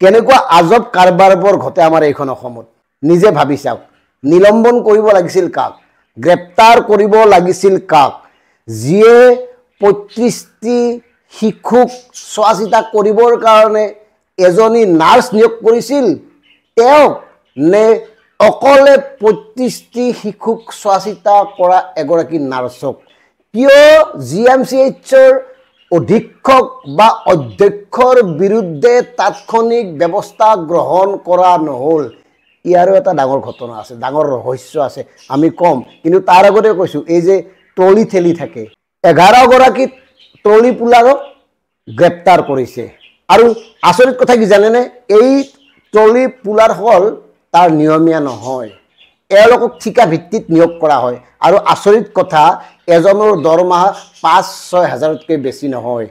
কেনেকুৱা আজব কাৰবাৰবোৰ ঘটে আমাৰ এইখন অসমত নিজে ভাবি চাওক নিলম্বন কৰিব লাগিছিল কাক গ্ৰেপ্তাৰ কৰিব লাগিছিল কাক যিয়ে ৩৫টি শিশুক চোৱাচিতা কৰিবৰ কাৰণে এজনী নাৰ্ছ নিয়োগ কৰিছিল তেওঁ নে অকলে ৩৫টি শিশুক চোৱাচিতা কৰা এগৰাকী নাৰ্ছক কিয় জিএমচিএইচৰ অধীক্ষক বা অধ্যক্ষৰ বিৰুদ্ধে তাৎক্ষণিক ব্যৱস্থা গ্ৰহণ কৰা নহল ইয়াৰো এটা ডাঙৰ ঘটনা আছে ডাঙৰ ৰহস্য আছে আমি কম কিন্তু তাৰ আগতে কৈছো এই যে ট্ৰলি ঠেলি থাকে 11 গৰাকী ট্ৰলি পুলাৰক গ্ৰেপ্তাৰ কৰিছে আৰু আচৰিত কথা কি জানেনে এই ট্ৰলি পুলাৰ হল তাৰ নিয়মীয়া নহয় এওঁলোকক ঠিকা ভিত্তিত নিয়োগ কৰা হয় আৰু আচৰিত কথা এজনৰ দৰমহা ৫-৬ হাজাৰতকৈ বেছি নহয়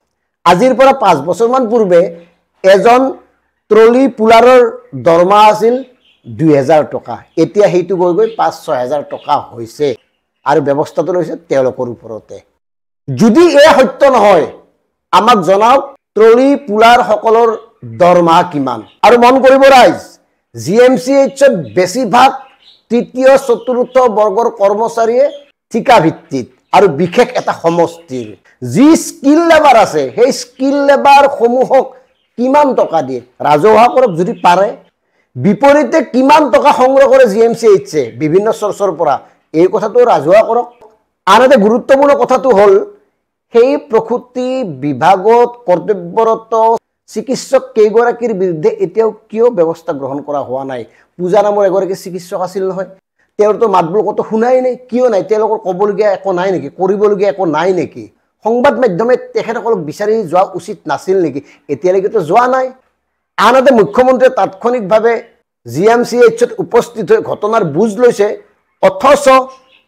আজিৰ পৰা 5 বছৰমান পূৰ্বে এজন ট্ৰলি পুলাৰৰ দৰমহা আছিল ২০০০ টকা এতিয়া সেইটো গৈ গৈ ৫-৬ হাজাৰ টকা হৈছে আৰু ব্যৱস্থাটো লৈছে তেওঁলোকৰ ওপৰতে যদি এই সত্য নহয় আমাক জনাওক ট্ৰলি পুলাৰ সকলৰ দৰমহা কিমান আৰু মন কৰিব ৰাইজ জিএমচিএইচত বেছিভাগ তৃতীয় চতুৰ্থ বৰ্গৰ কৰ্মচাৰীয়ে ঠিকা ভিত্তিত আৰু বিশেষ এটা সমষ্টিৰ যি স্কিল লেবাৰ আছে সেই স্কিল লেবাৰ সমূহক কিমান টকা দিয়ে ৰাজহুৱা কৰক যদি পাৰে বিপৰীতে কিমান টকা সংগ্ৰহ কৰে জিএমচিএইচে বিভিন্ন চৰ্চৰ পৰা এই কথাটো ৰাজহুৱা কৰক আনহাতে গুৰুত্বপূৰ্ণ কথাটো হ'ল সেই প্ৰসূতি বিভাগত কৰ্তব্যৰত চিকিৎসক কেইগৰাকীৰ বিৰুদ্ধে এতিয়াও কিয় ব্যৱস্থা গ্ৰহণ কৰা হোৱা নাই পূজা নামৰ এগৰাকী চিকিৎসক আছিল নহয় তেওঁৰতো মাতবোল কত শুনাই নাই কিয় নাই তেওঁলোকৰ ক'বলগীয়া একো নাই নেকি কৰিবলগীয়া একো নাই নেকি সংবাদ মাধ্যমে তেখেতসকলক বিচাৰি যোৱা উচিত নাছিল নেকি এতিয়ালৈকেতো যোৱা নাই আনহাতে মুখ্যমন্ত্ৰীয়ে তাৎক্ষণিকভাৱে জিএমচিএইচত উপস্থিত হৈ ঘটনাৰ বুজ লৈছে অথচ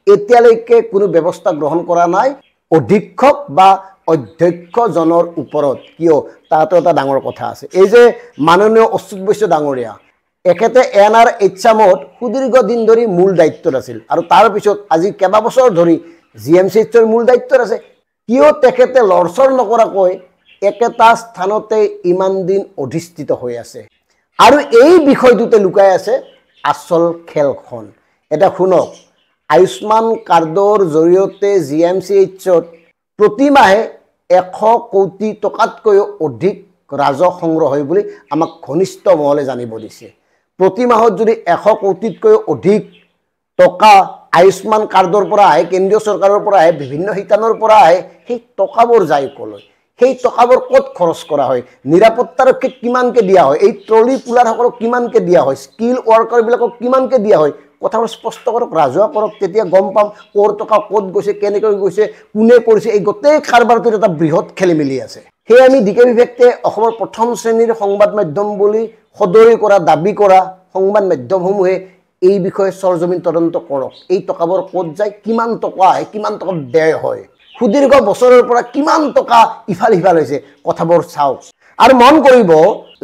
এতিয়ালৈকে কোনো ব্যৱস্থা গ্ৰহণ কৰা নাই অধীক্ষক বা অধ্যক্ষজনৰ ওপৰত কিয় তাতো এটা ডাঙৰ কথা আছে এই যে মাননীয় অচ্যুত বৈশ্য ডাঙৰীয়া একেতে NRHMত সুদীৰ্ঘ দিন ধৰি মূল দায়িত্বত আছিল আৰু তাৰ পিছত আজি কেইবা বছৰ ধৰি জিএমচিএইচৰ মূল দায়িত্বত আছে কিয় তেখেতে লৰচৰ নকৰাকৈ একেটা স্থানতে ইমান দিন অধিষ্ঠিত হৈ আছে আৰু এই বিষয়টোতে লুকাই আছে আসল খেলখন এটা শুনক আয়ুষ্মান কাৰ্ডৰ জৰিয়তে জিএমচিএইচত প্ৰতি মাহে 100 কোটি টকাতকৈ অধিক ৰাজহ সংগ্ৰহ হয় বুলি আমাক ঘনিষ্ঠ মহলে জানিব দিছে প্ৰতি মাহত যদি 100 কোটিতকৈ অধিক টকা আয়ুষ্মান কাৰ্ডৰ পৰা আহে কেন্দ্ৰীয় চৰকাৰৰ পৰা আহে বিভিন্ন শিতানৰ পৰা আহে সেই টকাবোৰ যায় কলৈ সেই টকাবোৰ কত খৰচ কৰা হয় নিৰাপত্তাৰক্ষী কিমানকে দিয়া হয় এই ট্ৰলি পুলাৰ সকলক কিমানকে দিয়া হয় স্কিল ওয়াৰ্কাৰ বিলাকক কিমানকে দিয়া হয় কথাবোৰ স্পষ্ট কৰক ৰাজহুৱা কৰক তেতিয়া গম পাম ক'ৰ টকা ক'ত গৈছে কেনেকৈ গৈছে কোনে কৰিছে এই গোটেই কাৰবাৰটোত এটা বৃহৎ খেলিমেলি আছে সেই আমি ডিকে বিভেক্তে অসমৰ প্ৰথম শ্ৰেণীৰ সংবাদ মাধ্যম বুলি সদৰি কৰা দাবী কৰা সংবাদ মাধ্যমসমূহে এই বিষয়ে সৰজমিন তদন্ত কৰক এই টকাবোৰ ক'ত যায় কিমান টকা আহে কিমান টকা ব্যয় হয় সুদীৰ্ঘ বছৰৰ পৰা কিমান টকা ইফাল সিফাল হৈছে কথাবোৰ চাওক আৰু মন কৰিব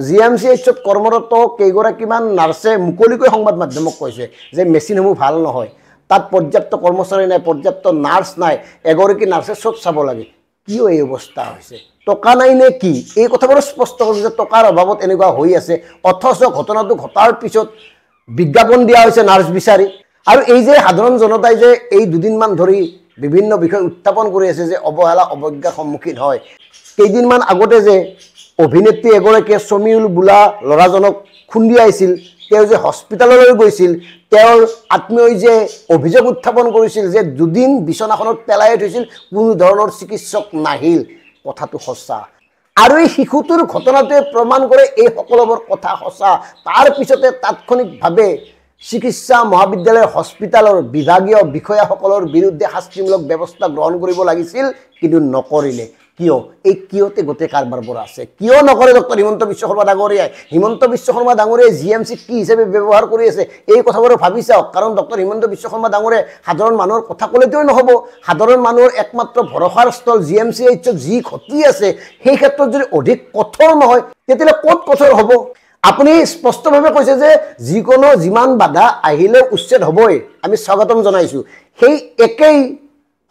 জিএমচিএইচত কৰ্মৰত কেইগৰাকীমান নাৰ্ছে মুকলিকৈ সংবাদ মাধ্যমক কৈছে যে মেচিনসমূহ ভাল নহয় তাত পৰ্যাপ্ত কৰ্মচাৰী নাই পৰ্যাপ্ত নাৰ্ছ নাই এগৰাকী নাৰ্ছে চব চাব লাগে কিয় এই অৱস্থা হৈছে টকা নাই নে কি এই কথাবোৰ স্পষ্ট কৰিছে যে টকাৰ অভাৱত এনেকুৱা হৈ আছে অথচ ঘটনাটো ঘটাৰ পিছত বিজ্ঞাপন দিয়া হৈছে নাৰ্ছ বিচাৰি আৰু এই যে সাধাৰণ জনতাই যে এই দুদিনমান ধৰি বিভিন্ন বিষয় উত্থাপন কৰি আছে যে অৱহেলা অৱজ্ঞাৰ সন্মুখীন হয় কেইদিনমান আগতে যে অভিনেত্ৰী এগৰাকীয়ে সমীউল বোলা ল'ৰাজনক খুন্দিয়াইছিল তেওঁ যে হস্পিটাললৈ গৈছিল তেওঁৰ আত্মীয়ই যে অভিযোগ উত্থাপন কৰিছিল যে দুদিন বিছনাখনত পেলাই থৈছিল কোনো ধৰণৰ চিকিৎসক নাহিল কথাটো সঁচা আৰু এই শিশুটোৰ ঘটনাটোৱে প্ৰমাণ কৰে এই সকলোবোৰ কথা সঁচা তাৰ পিছতে তাৎক্ষণিকভাৱে চিকিৎসা মহাবিদ্যালয় হস্পিটালৰ বিভাগীয় বিষয়াসকলৰ বিৰুদ্ধে শাস্তিমূলক ব্যৱস্থা গ্ৰহণ কৰিব লাগিছিল কিন্তু নকৰিলে কিয় এই কিয়তে গোটে কাৰবাৰবোৰ আছে কিয় নকৰে ডক্টৰ হিমন্ত বিশ্ব শৰ্মা ডাঙৰীয়াই হিমন্ত বিশ্ব শৰ্মা ডাঙৰীয়াই জিএমচি কি হিচাপে ব্যৱহাৰ কৰি আছে এই কথাবোৰ ভাবি চাওক কাৰণ ডক্টৰ হিমন্ত বিশ্ব শৰ্মা ডাঙৰীয়াই সাধাৰণ মানুহৰ কথা ক'লেতো নহ'ব সাধাৰণ মানুহৰ একমাত্ৰ ভৰসাৰ স্থল জিএমচিএইচত যি ঘটি আছে সেই ক্ষেত্ৰত যদি অধিক কঠোৰ নহয় তেতিয়াহ'লে ক'ত কঠোৰ হ'ব আপুনি স্পষ্টভাৱে কৈছে যে যিকোনো যিমান বাধা আহিলে উচ্ছেদ হ'বই আমি স্বাগতম জনাইছো সেই একেই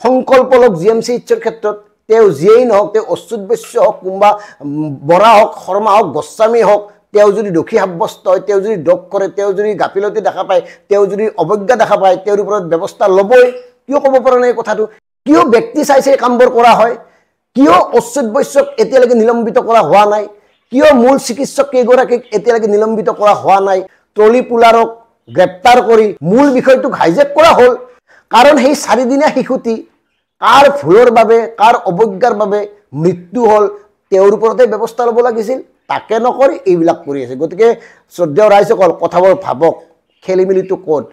সংকল্পলক জিএমচিএইচৰ ক্ষেত্ৰত তেওঁ যিয়েই নহওক তেওঁ অচ্যুত বৈশ্য হওক কোনোবা বৰা হওক শৰ্মা হওক গোস্বামী হওক তেওঁ যদি দোষী সাব্যস্ত হয়, তেওঁ যদি দোষ কৰে, তেওঁ যদি গাফিলতি দেখা পায়, তেওঁ যদি অৱজ্ঞা দেখা পায়, তেওঁৰ ওপৰত ব্যৱস্থা ল'বই। কিয় ক'ব পৰা নাই কথাটো? কিয় ব্যক্তি চাই চাই কামবোৰ কৰা হয়? কিয় অচ্যুত বৈশ্যক এতিয়ালৈকে নিলম্বিত কৰা হোৱা নাই? কিয় মূল চিকিৎসক কেইগৰাকীক এতিয়ালৈকে নিলম্বিত কৰা হোৱা নাই? ট্ৰলি পুলাৰক গ্ৰেপ্তাৰ কৰি মূল বিষয়টোক হাইজেক কৰা হ'ল। কাৰণ সেই 4 দিনীয়া শিশুটি কাৰ ভুলৰ বাবে, কাৰ অৱজ্ঞাৰ বাবে মৃত্যু হ'ল, তেওঁৰ ওপৰতে ব্যৱস্থা ল'ব লাগিছিল। তাকে নকৰি এইবিলাক কৰি আছে। গতিকে শ্ৰদ্ধেয় ৰাইজসকল, কথাবোৰ ভাবক, খেলিমেলিটো ক'ত?